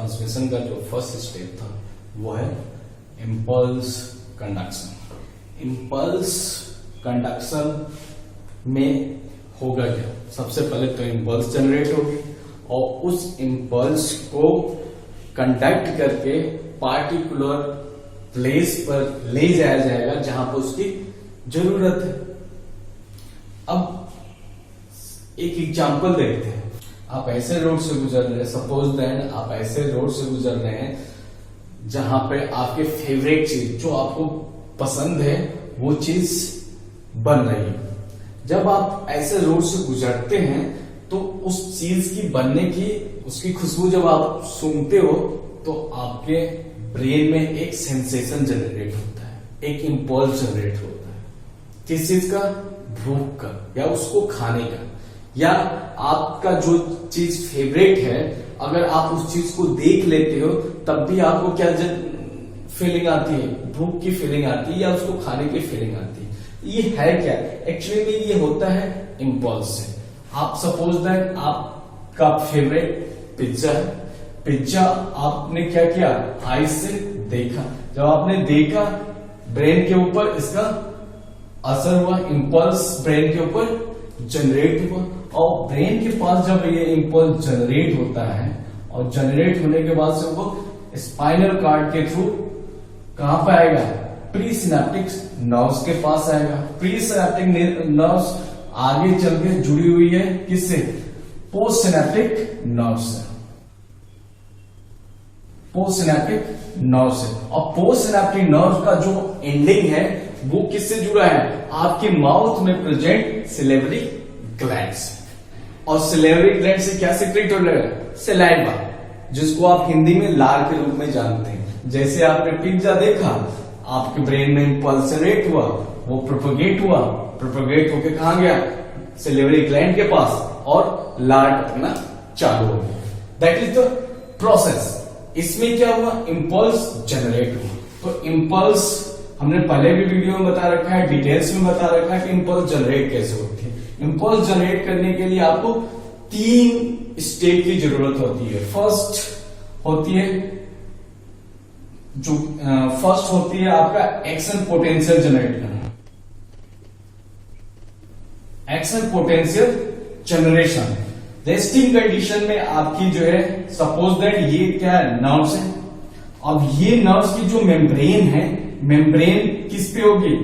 Transmission का जो first step था वो है इम्पल्स कंडक्शन। इम्पल्स कंडक्शन में होगा क्या, सबसे पहले तो इम्पल्स जनरेट होगी और उस इम्पल्स को कंडक्ट करके पार्टिकुलर प्लेस पर ले जाया जाएगा जहां पर उसकी जरूरत है। अब एक एग्जांपल देखते हैं। आप ऐसे रोड से गुजर रहे हैं, सपोज दैट आप ऐसे रोड से गुजर रहे हैं जहां पे आपके फेवरेट चीज जो आपको पसंद है वो चीज बन रही है। जब आप ऐसे रोड से गुजरते हैं तो उस चीज की बनने की उसकी खुशबू जब आप सूंघते हो तो आपके ब्रेन में एक सेंसेशन जनरेट होता है, एक इम्पल्स जनरेट होता है। किस चीज का? भूख का या उसको खाने का, या आपका जो चीज फेवरेट है अगर आप उस चीज को देख लेते हो तब भी आपको क्या फीलिंग आती है? भूख की फीलिंग आती है या उसको खाने की फीलिंग आती है। ये है क्या? एक्चुअली में ये होता है इम्पल्स से। आप सपोज दैट आपका फेवरेट पिज्जा है, पिज्जा आपने क्या किया? आईज से देखा, जब आपने देखा ब्रेन के ऊपर इसका असर हुआ, इम्पल्स ब्रेन के ऊपर जनरेट हुआ और ब्रेन के पास जब ये इम्पल्स जनरेट होता है और जनरेट होने के बाद से वो स्पाइनल कार्ड के थ्रू कहां पे आएगा? प्री सिनेप्टिक नर्व्स के पास आएगा। प्री सिनेप्टिक नर्व्स आगे चल के जुड़ी हुई है किससे? पोस्ट सिनेप्टिक नर्व से, पोस्ट सिनेप्टिक नर्व से। और पोस्ट सिनेप्टिक नर्व का जो एंडिंग है वो किससे जुड़ा है? आपके माउथ में प्रेजेंट सिलेवरी ग्लैंड से। और सिलेवरी ग्लैंड से क्या सिक्रेट हो रहा है? सलाइवा, जिसको आप हिंदी में लार के रूप में जानते हैं। जैसे आपने पिज्जा देखा, आपके ब्रेन में इम्पल्स जनरेट हुआ, वो प्रोपोगेट हुआ, प्रोपोगेट होके कहां गया? सिलेवरी ग्लैंड के पास और लार टपकना चालू हो गया। That is the process. इसमें क्या हुआ? इम्पल्स जनरेट हुआ। तो इम्पल्स हमने पहले भी वीडियो में बता रखा है, डिटेल्स में बता रखा है कि इम्पल्स जनरेट कैसे होती है। इम्पल्स जनरेट करने के लिए आपको 3 स्टेप की जरूरत होती है। फर्स्ट होती है आपका एक्शन पोटेंशियल जनरेट करना, action potential generation. Resting condition में आपकी जो है, सपोज दैट ये क्या है? नर्व्स है। अब ये नर्व्स की जो मेम्ब्रेन है, मेम्ब्रेन किस पे होगी?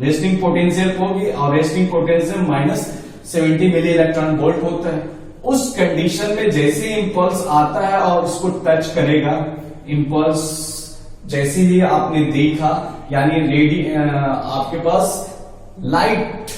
रेस्टिंग पोटेंशियल पे होगी और resting potential -70 milli electron volt होता है। उस कंडीशन में जैसे इम्पल्स आता है और उसको टच करेगा, इम्पल्स जैसे ही आपने देखा, यानी आपके पास लाइट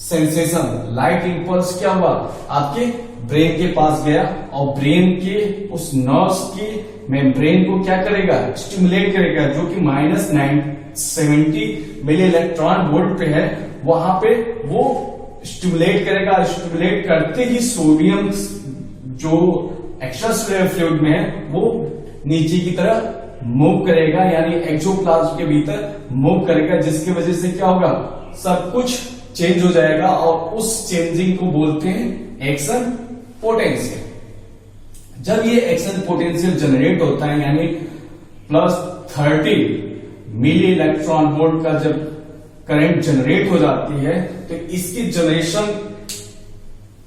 सेंसेशन, लाइट इम्पल्स क्या हुआ? आपके ब्रेन के पास गया और ब्रेन के उस नर्व्स की मेम्ब्रेन को क्या करेगा? स्टिमुलेट करेगा, जो कि -70 मिली इलेक्ट्रॉन वोल्ट पे है, वहां पे वो स्टिमुलेट करेगा। स्टिमुलेट करते ही सोडियम जो एक्स्ट्रासेल्युलर फ्लूइड में है वो नीचे की तरफ मूव करेगा, यानी एक्सोप्लाज्म के भीतर मूव करेगा, जिसकी वजह से क्या होगा? सब कुछ चेंज हो जाएगा और उस चेंजिंग को बोलते हैं एक्शन पोटेंशियल। जब ये एक्शन पोटेंशियल जनरेट होता है, यानी +30 मिली इलेक्ट्रॉन वोल्ट का जब करंट जनरेट हो जाती है, तो इसकी जनरेशन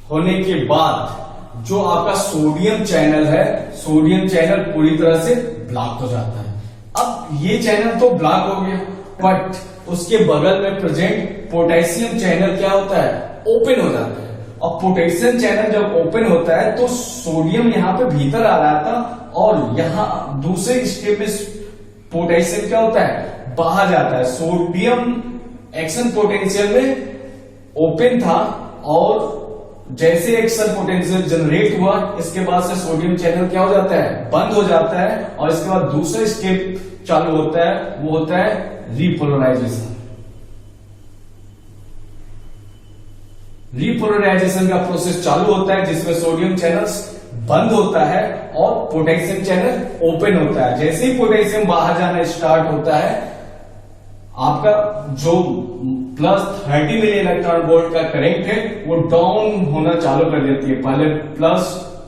होने के बाद जो आपका सोडियम चैनल है, सोडियम चैनल पूरी तरह से ब्लॉक हो जाता है। अब ये चैनल तो ब्लॉक हो गया, बट उसके बगल में प्रेजेंट पोटेशियम चैनल क्या होता है? ओपन हो जाता है। और पोटेशियम चैनल जब ओपन होता है तो सोडियम यहां पे भीतर आ रहा था और यहां दूसरे स्टेप में पोटेशियम क्या होता है? बाहर जाता है। सोडियम एक्शन पोटेंशियल में ओपन था और जैसे एक्शन पोटेंशियल जनरेट हुआ, इसके बाद से सोडियम चैनल क्या हो जाता है? बंद हो जाता है और इसके बाद दूसरा स्टेप चालू होता है, वो होता है रिपोलराइजेशन। रिपोलराइजेशन का प्रोसेस चालू होता है जिसमें सोडियम चैनल्स बंद होता है और पोटेशियम चैनल ओपन होता है। जैसे ही पोटेशियम बाहर जाना स्टार्ट होता है, आपका जो +30 मिली इलेक्ट्रॉन वोल्ट का करंट है वो डाउन होना चालू कर देती है। पहले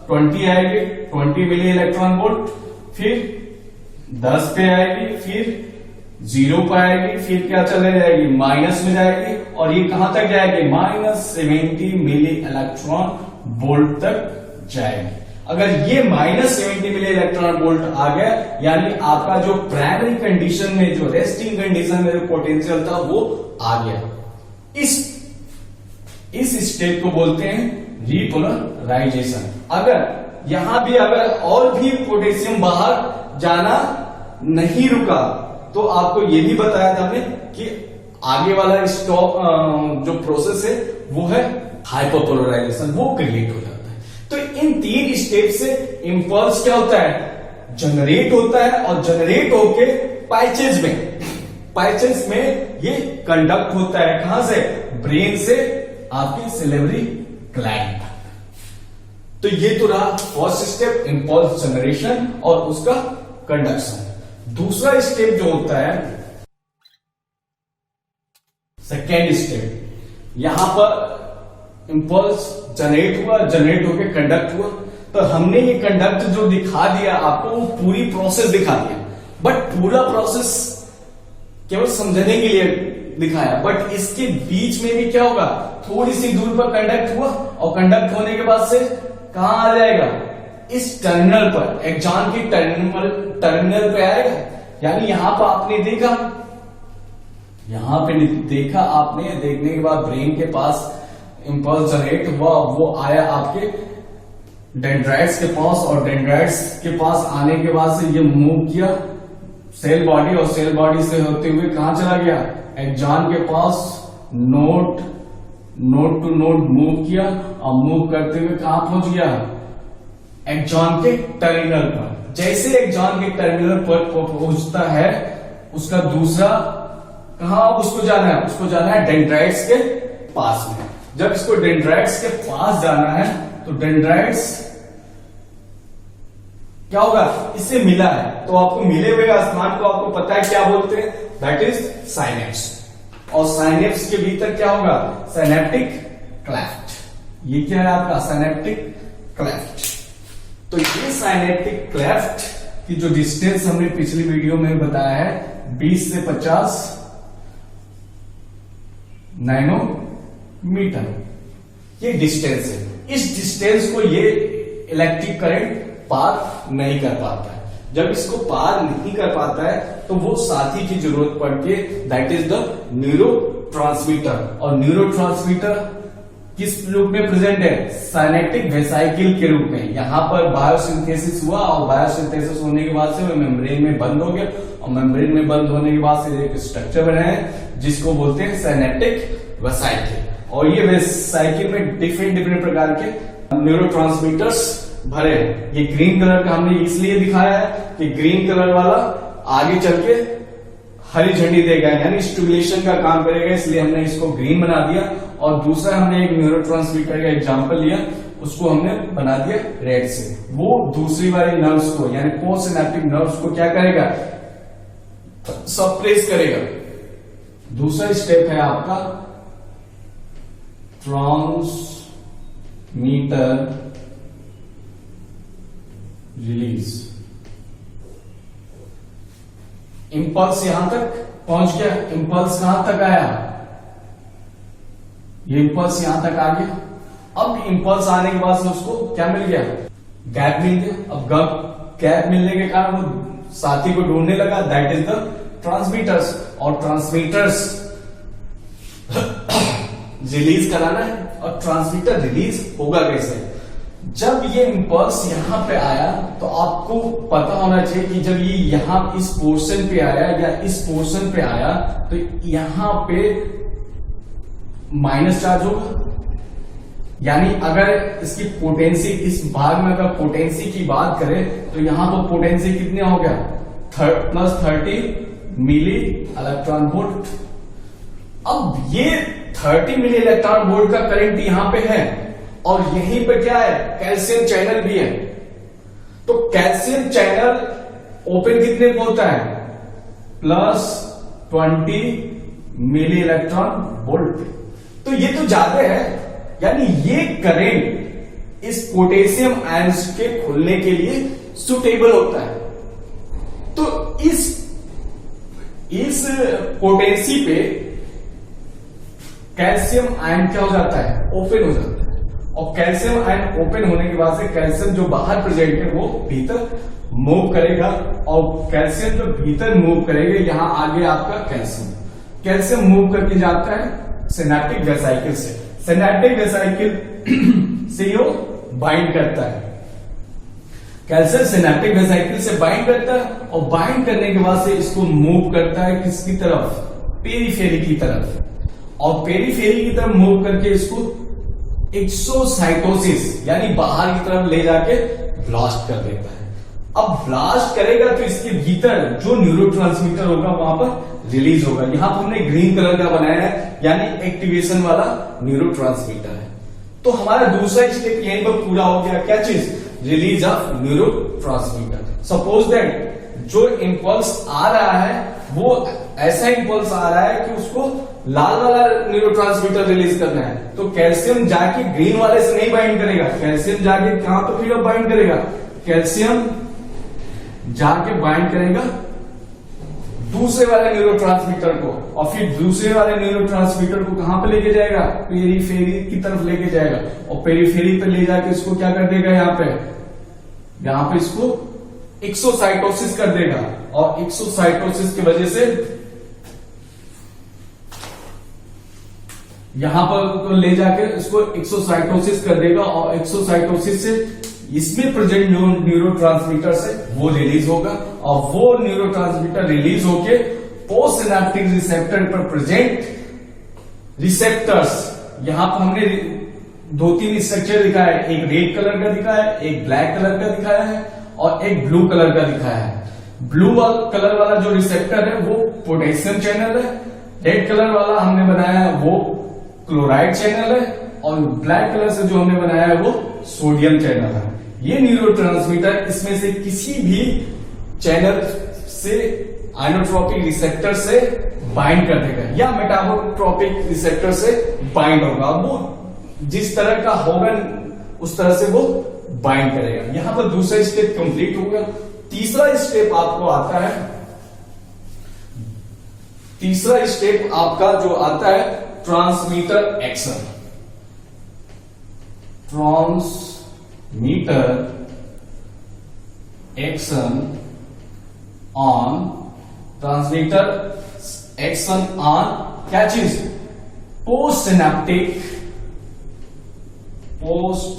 20 आएगी, 20 मिली इलेक्ट्रॉन वोल्ट, फिर 10 पे आएगी, फिर 0 पे आएगी, फिर क्या चले जाएगी, माइनस में जाएगी, और ये कहां तक जाएगी, -70 मिली इलेक्ट्रॉन वोल्ट तक जाएगी। अगर ये -70 मिली इलेक्ट्रॉन वोल्ट आ गया, यानी आपका जो प्राइमरी कंडीशन में, जो रेस्टिंग कंडीशन में जो पोटेंशियल था वो आ गया। इस स्टेप को बोलते हैं रिपोलराइजेशन। अगर यहां भी अगर और भी पोटेशियम बाहर जाना नहीं रुका, तो आपको ये भी बताया था हमने कि आगे वाला स्टॉप जो प्रोसेस है वो है हाइपरपोलराइजेशन, वो क्रिएट हो जाता है। तो इन 3 स्टेप से इंपल्स क्या होता है, जनरेट होता है, और जनरेट होके पैचेज में ये कंडक्ट होता है। कहां से, ब्रेन से आपके सिलेवरी ग्लैंड। तो ये तो रहा फर्स्ट स्टेप, इंपल्स जनरेशन और उसका कंडक्शन। दूसरा स्टेप जो होता है सेकेंड स्टेप, यहां पर इंपल्स जनरेट हुआ, जनरेट होकर कंडक्ट हुआ। तो हमने ये कंडक्ट जो दिखा दिया आपको, वो पूरी प्रोसेस दिखा दिया, बट पूरा प्रोसेस केवल समझने के लिए दिखाया। बट इसके बीच में भी क्या होगा, थोड़ी सी दूर पर कंडक्ट हुआ, और कंडक्ट होने के बाद से कहां आ जाएगा, इस टर्मिनल पर, एक्सॉन की टर्मिनल पे आएगा। यानी यहां पर आपने देखा, यहां पे देखा आपने, देखने के बाद ब्रेन के पास इंपल्स जनरेट हुआ, वो आया आपके डेंड्राइट्स के पास, और डेंड्राइट्स के पास आने के बाद से ये मूव किया सेल बॉडी, और सेल बॉडी से होते हुए कहां चला गया, एक्सॉन के पास नोड टू नोड मूव किया, और मूव करते हुए कहां पहुंच गया, एक्सॉन के टर्मिनल पर। जैसे एक्सॉन के टर्मिनल पर पहुंचता है, उसका दूसरा कहां उसको जाना है, उसको जाना है डेंड्राइट्स के पास में। जब इसको डेंड्राइट्स के पास जाना है, तो डेंड्राइट्स क्या होगा, इससे मिला है, तो आपको मिले हुए स्थान को आपको पता है क्या बोलते हैं, दैट इज साइनेप्स। और साइनेप्स के भीतर क्या होगा, साइनेप्टिक क्लेफ्ट। ये क्या है आपका साइनेप्टिक क्लेफ्ट। तो ये साइनेप्टिक क्लेफ्ट की जो डिस्टेंस हमने पिछली वीडियो में बताया है 20 से 50 नैनोमीटर, ये डिस्टेंस है। इस डिस्टेंस को ये इलेक्ट्रिक करंट पार नहीं कर पाता है। जब इसको पार नहीं कर पाता है, तो वो साथी की जरूरत पड़ती है, दैट इज द न्यूरोट्रांसमीटर। और न्यूरोट्रांसमीटर किस रूप में प्रेजेंट है, साइनेप्टिक वेसाइकिल के रूप में। यहां पर बायोसिंथेसिस हुआ, और बायोसिंथेसिस होने के बाद से वो मेम्ब्रेन में बंद हो गया, और मेम्ब्रेन में बंद होने के बाद से एक स्ट्रक्चर बना है जिसको बोलते हैं साइनेप्टिक वेसाइकिल। और ये वेसाइकिल में डिफरेंट प्रकार के न्यूरोट्रांसमीटर्स भरे हैं। ये ग्रीन कलर का हमने इसलिए दिखाया है कि ग्रीन कलर वाला आगे चल के हरी झंडी देगा, यानी स्टिमुलेशन का काम करेगा, इसलिए हमने इसको ग्रीन बना दिया। और दूसरा हमने एक न्यूरोट्रांसमीटर का एग्जांपल लिया, उसको हमने बना दिया रेड से। वो दूसरी वाली नर्व्स को, यानी पोस्ट सिनेप्टिक नर्व्स को क्या करेगा, सप्रेस करेगा। दूसरा स्टेप है आपका ट्रांसमीटर रिलीज। इंपल्स यहां तक पहुंच गया, इंपल्स कहां तक आया, ये इंपल्स यहां तक आ गया। अब इंपल्स आने के बाद से उसको क्या मिल गया, गैप मिल गया। अब गैप मिलने के कारण वो साथी को ढूंढने लगा, दैट इज द ट्रांसमीटर्स। और ट्रांसमीटर्स रिलीज कराना है, और ट्रांसमीटर रिलीज होगा कैसे, जब ये इंपल्स यहां पे आया, तो आपको पता होना चाहिए कि जब ये यहां इस पोर्शन पे आया या इस पोर्शन पे आया, तो यहां पे माइनस चार्ज होगा। यानी अगर इसकी पोटेंसी, इस भाग में अगर पोटेंसी की बात करें, तो यहां पर पोटेंसी कितने हो गया, +30 मिली इलेक्ट्रॉन वोल्ट। अब ये 30 मिली इलेक्ट्रॉन वोल्ट का करंट यहां पे है, और यहीं पे क्या है, कैल्शियम चैनल भी है। तो कैल्शियम चैनल ओपन कितने पे होता है, +20 मिली इलेक्ट्रॉन वोल्ट। तो ये तो ज्यादा है, यानी ये करंट इस पोटेशियम आयंस के खुलने के लिए सुटेबल होता है। तो इस पोटेंसी पे कैल्शियम आयन क्या हो जाता है, ओपन हो जाता है। और कैल्शियम आयन ओपन होने के बाद से कैल्शियम जो बाहर प्रेजेंट है वो भीतर मूव करेगा, और कैल्शियम जो भीतर मूव करेगा, यहां आगे आपका कैल्शियम मूव करके जाता है सिनेप्टिक वेसाइकिल से। सिनेप्टिक वेसाइकिल से यो बाइंड करता है, कैल्शियम सिनेप्टिक वेसाइकिल से बाइंड करता है, और बाइंड करने के बाद से इसको मूव करता है किसकी तरफ, पेरीफेरी की तरफ। और पेरीफेरी की तरफ मूव करके इसको एक्सोसाइटोसिस यानी बाहर की तरफ ले जाके ब्लास्ट कर देता है। अब ब्लास्ट करेगा तो इसके भीतर जो न्यूरोट्रांसमीटर होगा वहां पर रिलीज होगा। यहां पर हमने ग्रीन कलर का बनाया है, यानी एक्टिवेशन वाला न्यूरोट्रांसमीटर है। तो हमारा दूसरा स्टेप यहीं पर पूरा हो गया, क्या चीज, release of neurotransmitter. Suppose that जो इंपल्स आ रहा है वो ऐसा इंपल्स आ रहा है कि उसको लाल वाला न्यूरोट्रांसमीटर रिलीज करना है, तो कैल्शियम जाके ग्रीन वाले से नहीं बाइंड करेगा, कैल्शियम जाके कहां पर फिर बाइंड करेगा, कैल्शियम जाके बाइंड करेगा दूसरे वाले न्यूरोट्रांसमीटर को, और फिर दूसरे वाले न्यूरोट्रांसमीटर को कहां पे लेके जाएगा, पेरीफेरी की तरफ लेके जाएगा, और पेरीफेरी पे ले जाके इसको क्या कर देगा, यहां पे इसको एक्सोसाइटोसिस कर देगा। और एक्सोसाइटोसिस की वजह से यहां पर ले जाके इसको एक्सोसाइटोसिस कर देगा, और एक्सोसाइटोसिस से इसमें प्रेजेंट न्यूरोट्रांसमीटर से वो रिलीज होगा, और वो न्यूरोट्रांसमीटर रिलीज होके पोस्ट सिनेप्टिक रिसेप्टर पर प्रेजेंट रिसेप्टर्स, यहां पर हमने 2-3 स्ट्रक्चर दिखाया है, एक रेड कलर का दिखाया है, एक ब्लैक कलर का दिखाया है, और एक ब्लू कलर का दिखाया है। ब्लू कलर वाला जो रिसेप्टर है वो पोटेशियम चैनल है, रेड कलर वाला हमने बनाया है वो क्लोराइड चैनल है, और ब्लैक कलर से जो हमने बनाया है वो सोडियम चैनल है। ये न्यूरोट्रांसमीटर इसमें से किसी भी चैनल से आइनोट्रोपिक रिसेप्टर से बाइंड कर देगा, या मेटाबोट्रोपिक रिसेप्टर से बाइंड होगा। वो जिस तरह का होगा उस तरह से वो बाइंड करेगा। यहां पर दूसरा स्टेप कंप्लीट हो गया। तीसरा स्टेप आपको आता है, तीसरा स्टेप आपका जो आता है transmitter action. Transmitter action on, transmitter action on क्या चीज, post synaptic, post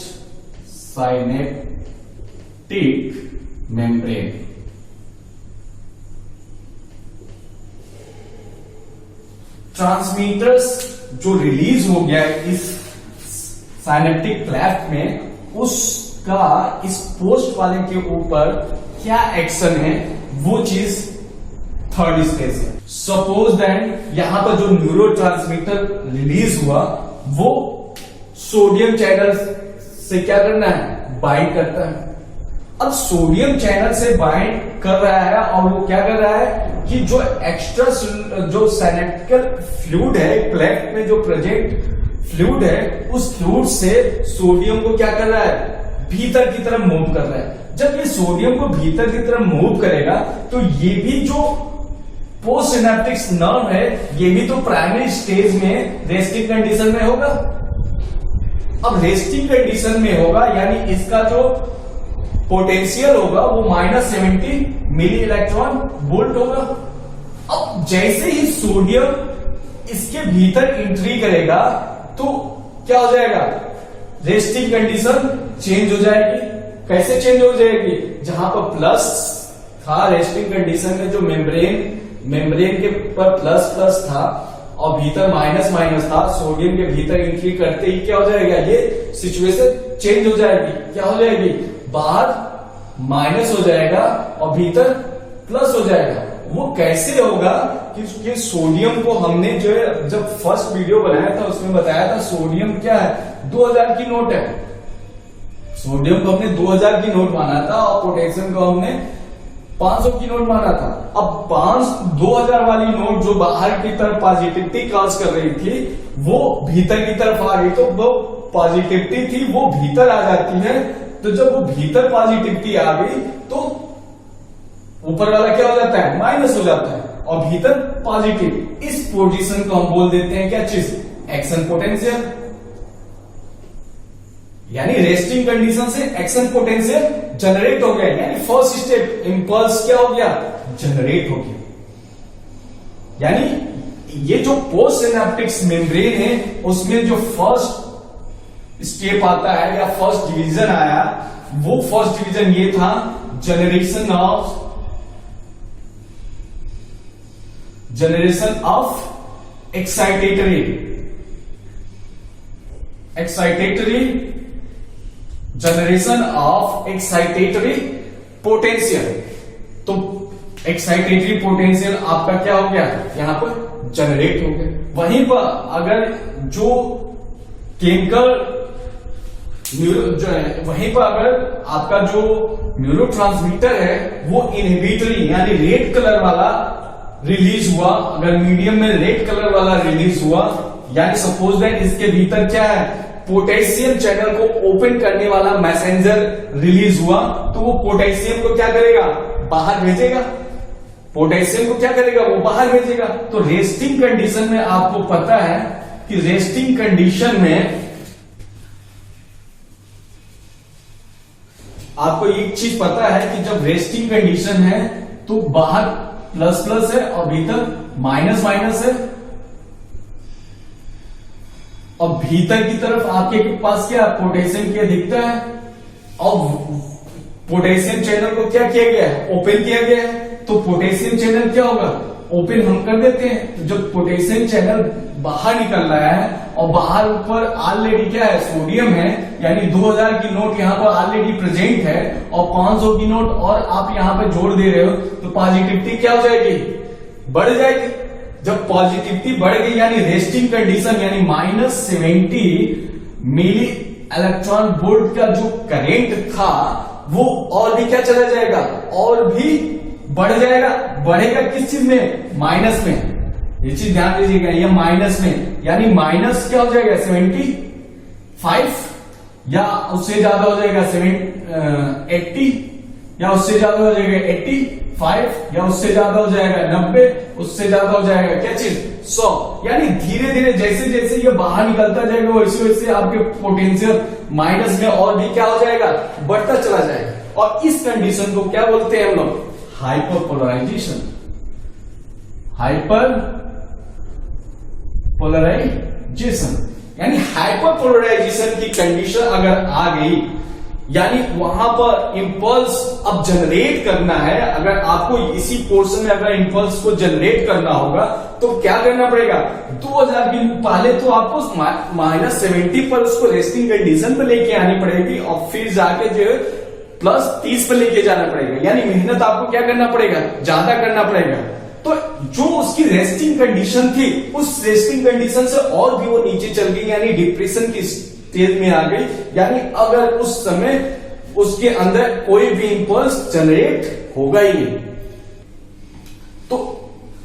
synaptic membrane. Transmitters जो रिलीज हो गया है इस साइनेप्टिक क्लेफ्ट में, उसका इस पोस्ट वाले के ऊपर क्या एक्शन है, वो चीज थर्ड स्टेज है। सपोज दैट यहां पर जो न्यूरोट्रांसमीटर रिलीज हुआ वो सोडियम चैनल से क्या करना है, बाइंड करता है। अब सोडियम चैनल से बाइंड कर रहा है, और वो क्या कर रहा है कि जो एक्स्ट्रा जो सिनेप्टिकल फ्लूइड है क्लेफ्ट में जो प्रेजेंट फ्लूइड है, उस फ्लूइड से सोडियम को क्या कर रहा है, भीतर की तरफ मूव कर रहा है। जब ये सोडियम को भीतर की तरफ मूव करेगा तो ये भी जो पोस्ट सिनेप्टिक नर्व है ये भी तो प्राइमरी स्टेज में रेस्टिंग कंडीशन में होगा। अब रेस्टिंग कंडीशन में होगा यानी इसका जो पोटेंशियल होगा वो -70 मिली इलेक्ट्रॉन वोल्ट होगा। अब जैसे ही सोडियम इसके भीतर एंट्री करेगा तो क्या हो जाएगा, रेस्टिंग कंडीशन चेंज हो जाएगी। कैसे चेंज हो जाएगी, जहां पर प्लस था रेस्टिंग कंडीशन में, जो मेम्ब्रेन के पर प्लस था और भीतर माइनस था, सोडियम के भीतर एंट्री करते ही क्या हो जाएगा, ये सिचुएशन चेंज हो जाएगी। क्या हो जाएगी, बाहर माइनस हो जाएगा और भीतर प्लस हो जाएगा। वो कैसे होगा कि सोडियम को हमने जो है जब फर्स्ट वीडियो बनाया था उसमें बताया था सोडियम क्या है, 2000 की नोट है। सोडियम को हमने 2000 की नोट माना था और पोटेशियम को हमने 500 की नोट माना था। अब 2000 वाली नोट जो बाहर की तरफ पॉजिटिविटी क्रॉस कर रही थी वो भीतर की तरफ आ गई, तो वो पॉजिटिविटी थी वो भीतर आ जाती है। तो जब वो भीतर पॉजिटिविटी आ गई तो ऊपर वाला क्या हो जाता है, माइनस हो जाता है, और भीतर पॉजिटिव। इस पोजीशन को हम बोल देते हैं क्या चीज, एक्शन पोटेंशियल। यानी रेस्टिंग कंडीशन से एक्शन पोटेंशियल जनरेट हो गया, यानी फर्स्ट स्टेप इंपल्स क्या हो गया, जनरेट हो गया। यानी ये जो पोस्ट सिनेप्टिक्स मेम्ब्रेन है उसमें जो फर्स्ट स्टेप आता है या फर्स्ट डिवीजन आया, वो फर्स्ट डिवीजन ये था, generation of excitatory generation of excitatory potential. तो एक्साइटेटरी पोटेंशियल आपका क्या हो गया, यहां पर जनरेट हो गया। वहीं पर अगर जो केमिकल जो है, वहीं पर अगर आपका जो न्यूरोट्रांसमीटर है वो इनहिबिटरी यानी रेड कलर वाला रिलीज हुआ, अगर मीडियम में रेड कलर वाला रिलीज हुआ, यानी सपोज दैट इसके भीतर क्या है, पोटेशियम चैनल को ओपन करने वाला मैसेंजर रिलीज हुआ, तो वो पोटेशियम को क्या करेगा, बाहर भेजेगा। पोटेशियम को क्या करेगा, वो बाहर भेजेगा। तो रेस्टिंग कंडीशन में आपको पता है कि रेस्टिंग कंडीशन में आपको एक चीज पता है कि जब रेस्टिंग कंडीशन है तो बाहर प्लस प्लस है और भीतर माइनस माइनस है, और भीतर की तरफ आपके पास क्या पोटेशियम क्या दिखता है, और पोटेशियम चैनल को क्या किया गया है, ओपन किया गया है। तो पोटेशियम चैनल क्या होगा, ओपन हम कर देते हैं। तो जब पोटेशियम चैनल बाहर निकल रहा है और बाहर ऊपर ऑलरेडी क्या है, सोडियम है, यानी 2000 की नोट यहाँ पर ऑलरेडी प्रेजेंट है और 500 की नोट और आप यहाँ पे जोड़ दे रहे हो, तो पॉजिटिविटी क्या हो जाएगी, बढ़ जाएगी। जब पॉजिटिविटी बढ़ गई यानी रेस्टिंग कंडीशन यानी -70 मिली इलेक्ट्रॉन वोल्ट का जो करंट था वो और भी क्या चला जाएगा, और भी बढ़ जाएगा। बढ़ेगा किस चीज में, माइनस में। ये चीज ध्यान दीजिएगा, ये माइनस में, यानी माइनस क्या हो जाएगा 75 या उससे ज्यादा हो जाएगा 80 या उससे ज्यादा हो जाएगा 85 या उससे ज्यादा हो जाएगा 90, उससे ज्यादा हो जाएगा क्या चीज 100। यानी धीरे धीरे जैसे जैसे ये बाहर निकलता जाएगा वैसे वैसे आपके पोटेंशियल माइनस में और भी क्या हो जाएगा, बढ़ता चला जाएगा। और इस कंडीशन को क्या बोलते हैं हम लोग, हाइपरपोलराइजेशन। हाइपर पोलराइजेशन यानी हाइपरपोलराइजेशन की कंडीशन अगर आ गई, यानी वहां पर इंपल्स अब जनरेट करना है। अगर आपको इसी पोर्शन में अगर इंपल्स को जनरेट करना होगा तो क्या करना पड़ेगा, 2000 की पहले तो आपको -70 पर उसको रेस्टिंग कंडीशन पे लेके आनी पड़ेगी और फिर जाके जो +30 पे लेके जाना पड़ेगा। यानी मेहनत आपको क्या करना पड़ेगा, ज्यादा करना पड़ेगा। तो जो उसकी रेस्टिंग कंडीशन थी उस रेस्टिंग कंडीशन से और भी वो नीचे चल गई, यानी डिप्रेशन की स्टेज में आ गई। यानी अगर उस समय उसके अंदर कोई भी इंपल्स जनरेट होगा ही नहीं। तो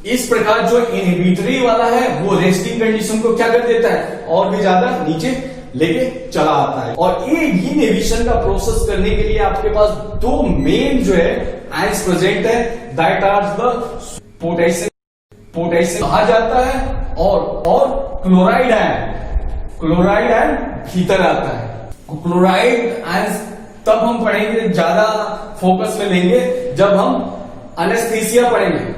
इस प्रकार जो इनहिबिटरी वाला है वो रेस्टिंग कंडीशन को क्या कर देता है, और भी ज्यादा नीचे लेके चला आता है। और ये इनहिबिशन का प्रोसेस करने के लिए आपके पास दो मेन जो है आयंस प्रेजेंट है, दैट आर द पोटेशियम कहा जाता है और क्लोराइड आयन भीतर आता है। क्लोराइड आयंस तब हम पढ़ेंगे, ज्यादा फोकस में लेंगे जब हम एनेस्थीसिया पढ़ेंगे,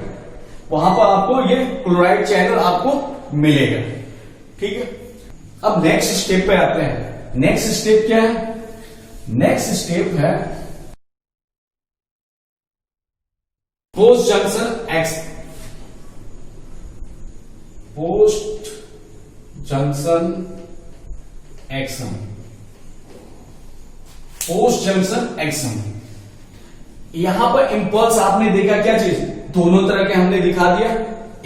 वहां पर आपको ये क्लोराइड चैनल आपको मिलेगा। ठीक है, अब नेक्स्ट स्टेप पे आते हैं। नेक्स्ट स्टेप क्या है, नेक्स्ट स्टेप है post junction action. Post junction action, post junction action. यहां पर इंपल्स आपने देखा क्या चीज, दोनों तरह के हमने दिखा दिया,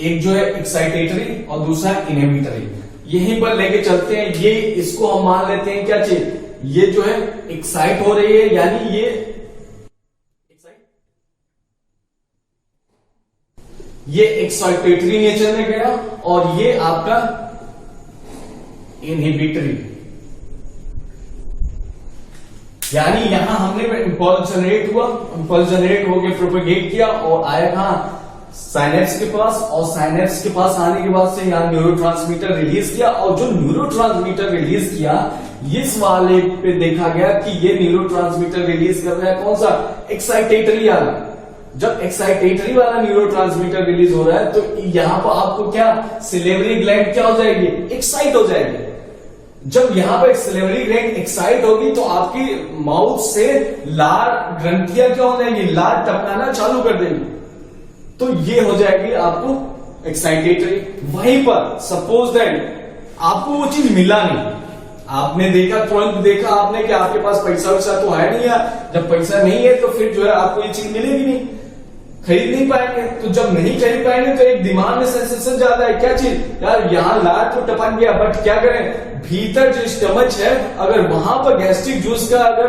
एक जो है एक्साइटेटरी और दूसरा इनहिबिटरी। यहीं पर लेके चलते हैं, ये इसको हम मान लेते हैं क्या चीज, ये जो है एक्साइट हो रही है, यानी ये एक्साइटेटरी नेचर में गया और ये आपका इनहिबिटरी यानी यहां हमने इंपल्स जनरेट हुआ, इंपल्स जनरेट होकर प्रोपेगेट किया और आया कहां, साइनेप्स के पास, और साइनेप्स के पास आने के बाद से यहाँ न्यूरोट्रांसमीटर रिलीज किया, और जो न्यूरोट्रांसमीटर रिलीज किया इस वाले पे देखा गया कि ये न्यूरोट्रांसमीटर रिलीज कर रहा है कौन सा, एक्साइटेटरी वाला। जब एक्साइटेटरी वाला न्यूरोट्रांसमीटर रिलीज हो रहा है तो यहां पर आपको क्या, सिलेवरी ग्लैंड क्या हो जाएगी, एक्साइट हो जाएगी। जब यहां पर सिलेवरी ग्लैंड एक्साइट होगी तो आपकी माउथ से लार ग्रंथियां क्या हो जाएंगी, लार टपकाना चालू कर देंगी, तो ये हो जाएगी आपको एक्साइटेटरी। वहीं पर सपोज दैट आपको वो चीज मिला नहीं, आपने देखा, तुरंत देखा आपने कि आपके पास पैसा वैसा तो है नहीं यार, जब पैसा नहीं है तो फिर जो है आपको ये चीज मिलेगी नहीं, खरीद नहीं पाएंगे। तो जब नहीं खरीद पाएंगे तो एक दिमाग में सेंसेशन जाता है, क्या चीज, यार यहाँ लार तो टपक गया, बट क्या करें, भीतर जो स्टमच है अगर वहां पर गैस्ट्रिक जूस का अगर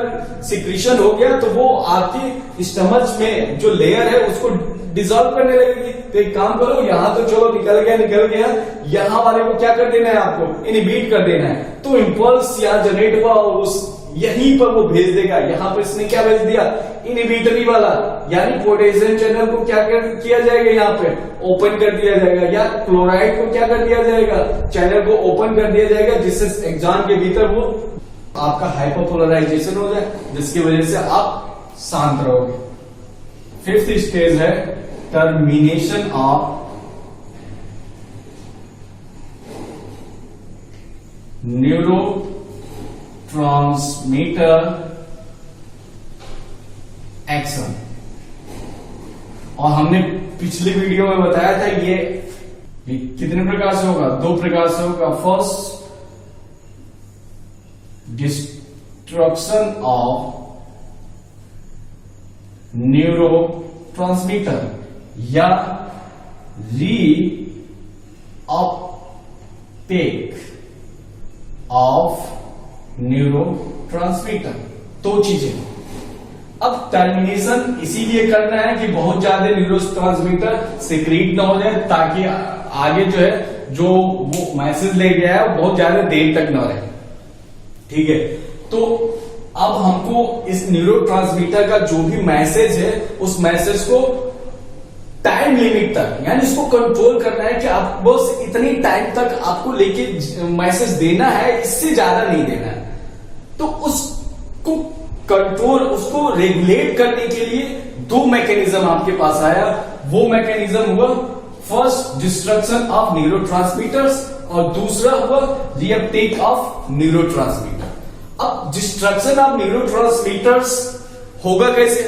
सिक्रीशन हो गया तो वो आपकी स्टमच में जो लेयर है उसको डिसॉल्व करने लगेगी। तो एक काम करो, यहां तो चलो निकल गया, यहां वाले को क्या कर देना है, आपको इनहिबिट कर देना है। तो इंपल्स यहाँ जनरेट हुआ और उस यहीं पर वो भेज देगा, यहां पर इसने क्या भेज दिया, इनहिबिटरी वाला, यानी पोटेशियम चैनल को क्या किया जाएगा, यहाँ पे ओपन कर दिया जाएगा, या क्लोराइड को क्या कर दिया जाएगा, चैनल को ओपन कर दिया जाएगा, जिससे एग्जाम के भीतर वो आपका हाइपरपोलराइजेशन हो जाए, जिसकी वजह से आप शांत रहोगे। फिफ्थ स्टेज है टर्मिनेशन ऑफ न्यूरोट्रांसमीटर एक्शन। और हमने पिछली वीडियो में बताया था ये कितने प्रकार से होगा, 2 प्रकार से होगा। फर्स्ट, डिस्ट्रक्शन ऑफ न्यूरोट्रांसमीटर या रीअपटेक ऑफ न्यूरोट्रांसमीटर, 2 चीजें। अब टर्मिनेशन इसीलिए करना है कि बहुत ज्यादा न्यूरोट्रांसमीटर सिक्रीट ना हो जाए, ताकि आगे जो है जो वो मैसेज ले गया है वो बहुत ज्यादा देर तक ना रहे, ठीक है। तो अब हमको इस न्यूरोट्रांसमीटर का जो भी मैसेज है उस मैसेज को टाइम लिमिट तक, यानी इसको कंट्रोल करना है कि आप बस इतनी टाइम तक आपको लेके मैसेज देना है, इससे ज्यादा नहीं देना है। तो उसको कंट्रोल, उसको रेगुलेट करने के लिए 2 मैकेनिज्म आपके पास आया। वो मैकेनिज्म हुआ फर्स्ट, डिस्ट्रक्शन ऑफ न्यूरोट्रांसमीटर्स, और दूसरा हुआ रीअपटेक ऑफ न्यूरोट्रांसमीटर। अब डिस्ट्रक्शन ऑफ न्यूरोट्रांसमीटर्स होगा कैसे,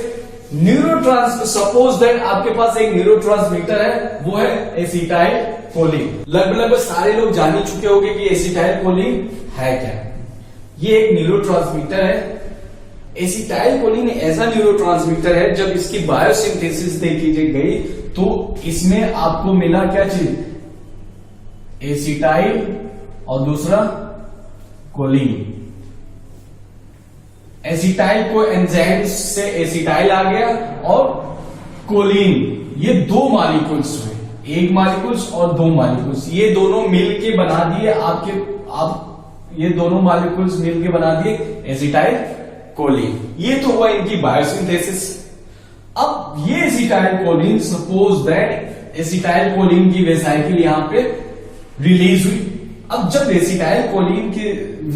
सपोज दैट आपके पास एक न्यूरोट्रांसमीटर है, वो है एसिटाइल कोलिन। लगभग सारे लोग जान ही चुके होंगे कि एसिटाइल कोलिन है क्या। ये एक न्यूरोट्रांसमीटर है। एसिटाइल कोलिन ऐसा न्यूरोट्रांसमीटर है, जब इसकी बायोसिंथेसिस देखी गई तो इसमें आपको मिला क्या चीज, एसिटाइल और दूसरा कोलिन। एसिटाइल को एंजाइम से एसिटाइल आ गया और कोलिन, ये 2 मॉलिक्यूल्स हुए, एक मॉलिक्यूल्स और 2 मॉलिक्यूल्स, ये दोनों मिलके बना दिए ये दोनों मॉलिक्यूल्स मिलके बना दिए एसिटाइल कोलिन। ये तो हुआ इनकी बायोसिंथेसिस। अब ये acetyl choline, suppose that acetyl choline की वेसाइकिल यहां पे रिलीज हुई। अब जब एसिटाइल कोलिन की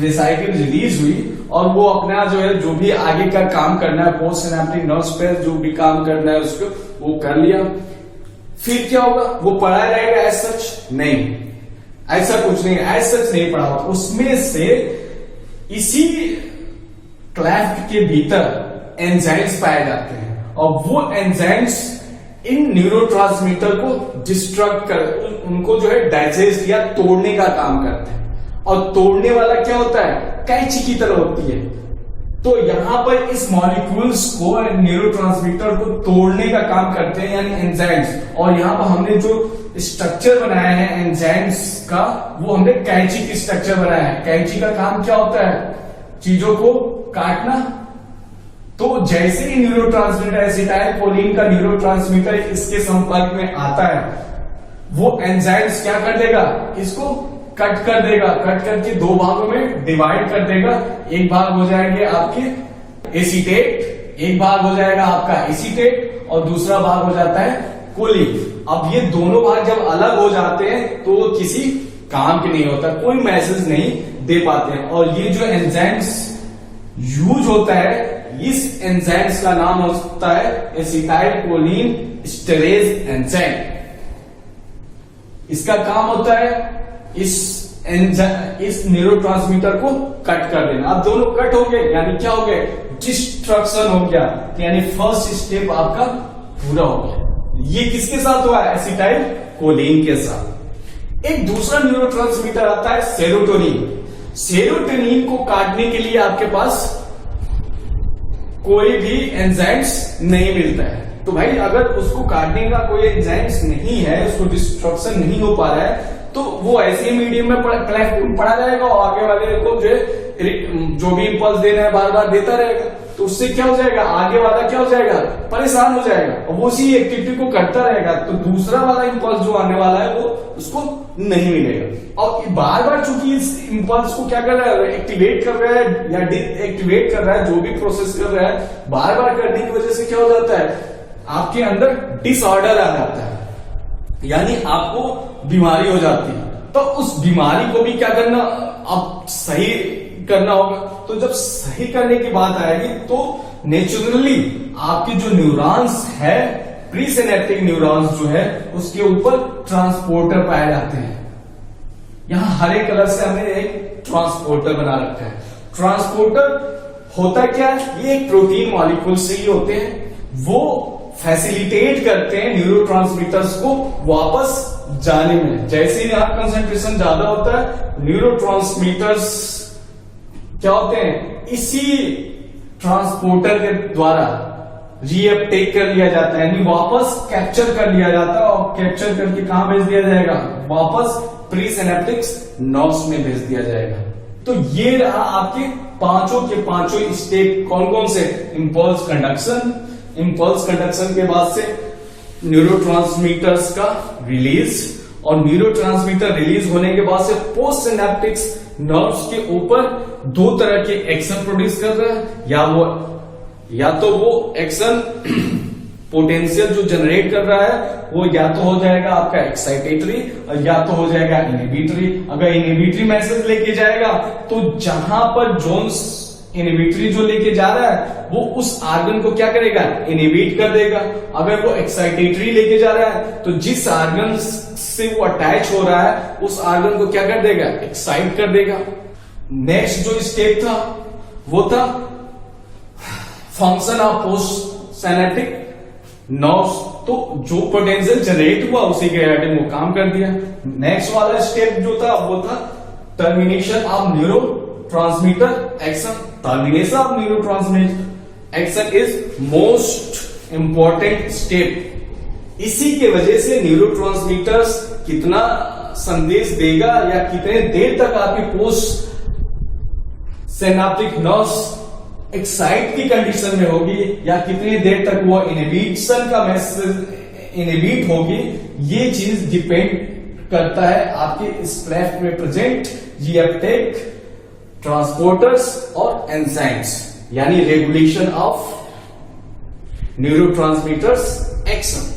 वेसाइकिल रिलीज हुई और वो अपना जो है जो भी आगे का काम करना है, पोस्ट सिनेप्टिक नर्व्स पे जो भी काम करना है उसको वो कर लिया, फिर क्या होगा, वो पढ़ा रहेगा एज सच नहीं, ऐसा कुछ नहीं, एज सच नहीं पढ़ा होगा। उसमें से इसी क्लेफ्ट के भीतर एंजाइम्स पाए जाते हैं और वो एंजाइम्स इन न्यूरोट्रांसमीटर को डिस्ट्रक्ट कर, उनको जो है डाइजेस्ट या तोड़ने का काम करते हैं। और तोड़ने वाला क्या होता है, कैंची की तरह होती है। तो यहां पर इस मॉलिक्यूल्स को, न्यूरोट्रांसमीटर को तोड़ने का काम करते हैं यानी एंजाइम्स। और यहां पर हमने जो स्ट्रक्चर बनाया है एंजाइम्स का, वो हमने कैंची की स्ट्रक्चर बनाया है। कैंची का काम क्या होता है, चीजों को काटना। तो जैसे ही न्यूरोट्रांसमीटर एसिटाइल कोलिन का न्यूरोट्रांसमीटर इसके संपर्क में आता है, वो एंजाइम्स क्या कर देगा, इसको कट कर देगा, कट करके 2 भागों में डिवाइड कर देगा। एक भाग हो जाएंगे आपके एसीटेट, एक भाग हो जाएगा आपका एसीटेट और दूसरा भाग हो जाता है कोलिन। अब ये दोनों भाग जब अलग हो जाते हैं तो वो किसी काम के नहीं होता, कोई मैसेज नहीं दे पाते हैं। और ये जो एंजाइम्स यूज होता है, इस एंजाइम्स का नाम होता है एसिटाइल कोलिन स्टेरेज एंजाइम। इसका काम होता है इस न्यूरोट्रांसमीटर को कट कर देना। अब दोनों कट हो गए यानी क्या हो गए, डिस्ट्रक्शन हो गया, यानी फर्स्ट स्टेप आपका पूरा हो गया। ये किसके साथ हुआ है, एसिटाइल कोलिन के साथ। एक दूसरा न्यूरोट्रांसमीटर आता है सेरोटोनिन। सेरोटोनिन को काटने के लिए आपके पास कोई भी एंजाइम्स नहीं मिलता है। तो भाई अगर उसको काटने का कोई एंजाइम्स नहीं है, उसको डिस्ट्रक्शन नहीं हो पा रहा है, तो वो ऐसे ही मीडियम में पड़ा रहेगा और आगे वाले को जो भी इंपल्स देना है बार बार देता रहेगा। तो उससे क्या हो जाएगा, आगे वाला क्या हो जाएगा, परेशान हो जाएगा और वो उसी एक्टिविटी को करता रहेगा। तो दूसरा वाला इंपल्स जो आने वाला है वो उसको नहीं मिलेगा। और बार बार चूंकि इस इंपल्स को क्या कर रहा है, एक्टिवेट कर रहा है या डीएक्टिवेट कर रहा है, जो भी प्रोसेस कर रहा है, बार बार करने की वजह से क्या हो जाता है, आपके अंदर डिसऑर्डर आ जाता है, यानी आपको बीमारी हो जाती है। तो उस बीमारी को भी क्या करना, अब सही करना होगा। तो जब सही करने की बात आएगी तो नेचुरली आपके जो न्यूरॉन्स है, प्रीसिनेप्टिक न्यूरॉन्स जो है, उसके ऊपर ट्रांसपोर्टर पाए जाते हैं। यहां हरे कलर से हमने एक ट्रांसपोर्टर बना रखा है। ट्रांसपोर्टर होता क्या है, ये एक प्रोटीन मॉलिक्यूल से ही होते हैं। वो फैसिलिटेट करते हैं न्यूरोट्रांसमीटर्स को वापस जाने में। जैसे ही आप कंसंट्रेशन ज्यादा होता है, न्यूरोट्रांसमीटर्स क्या होते हैं, इसी ट्रांसपोर्टर के द्वारा रीअपटेक कर लिया जाता है, यानी वापस कैप्चर कर लिया जाता है। और कैप्चर करके कहां भेज दिया जाएगा, वापस प्रीसिनेप्टिक्स नर्व्स में भेज दिया जाएगा। तो ये रहा आपके पांचों के पांचों स्टेप। कौन कौन से, इंपल्स कंडक्शन, इंपल्स कंडक्शन के बाद से न्यूरोट्रांसमीटर्स का रिलीज, और न्यूरोट्रांसमीटर रिलीज होने के बाद से पोस्ट सिनेप्टिक्स नर्व्स के ऊपर दो तरह के एक्शन प्रोड्यूस कर रहा है। या तो वो एक्शन पोटेंशियल जो जनरेट कर रहा है वो या तो हो जाएगा आपका एक्साइटेटरी और या तो हो जाएगा इनहिबिटरी। अगर इनहिबिटरी मैसेज लेके जाएगा तो जहां पर जोन्स इनहिबिटरी जो लेके जा रहा है वो उस आर्गन को क्या करेगा, इनहिबिट कर देगा। अगर वो एक्साइटेटरी लेके जा रहा है तो जिस आर्गन से वो अटैच हो रहा है उस आर्गन को क्या कर देगा, एक्साइट कर देगा। नेक्स्ट जो स्टेप था वो था function of post synaptic nerves. तो जो पोटेंशियल जनरेट हुआ उसी के रिगार्डिंग वो काम कर दिया। नेक्स्ट वाला स्टेप जो था वो था termination of neuro transmitter action. Termination of neuro transmitter action is most important step. इसी के वजह से न्यूरो ट्रांसमीटर्स कितना संदेश देगा या कितने देर तक आपकी पोस्ट सिनेप्टिक नर्व्स एक्साइट की कंडीशन में होगी या कितनी देर तक वो इनहिबिशन का मैसेज इनहिबिट होगी, ये चीज डिपेंड करता है आपके स्प्लेफ में प्रेजेंट रीअपटेक ट्रांसपोर्टर्स और एंजाइम्स, यानी रेगुलेशन ऑफ न्यूरोट्रांसमीटर्स एक्शन।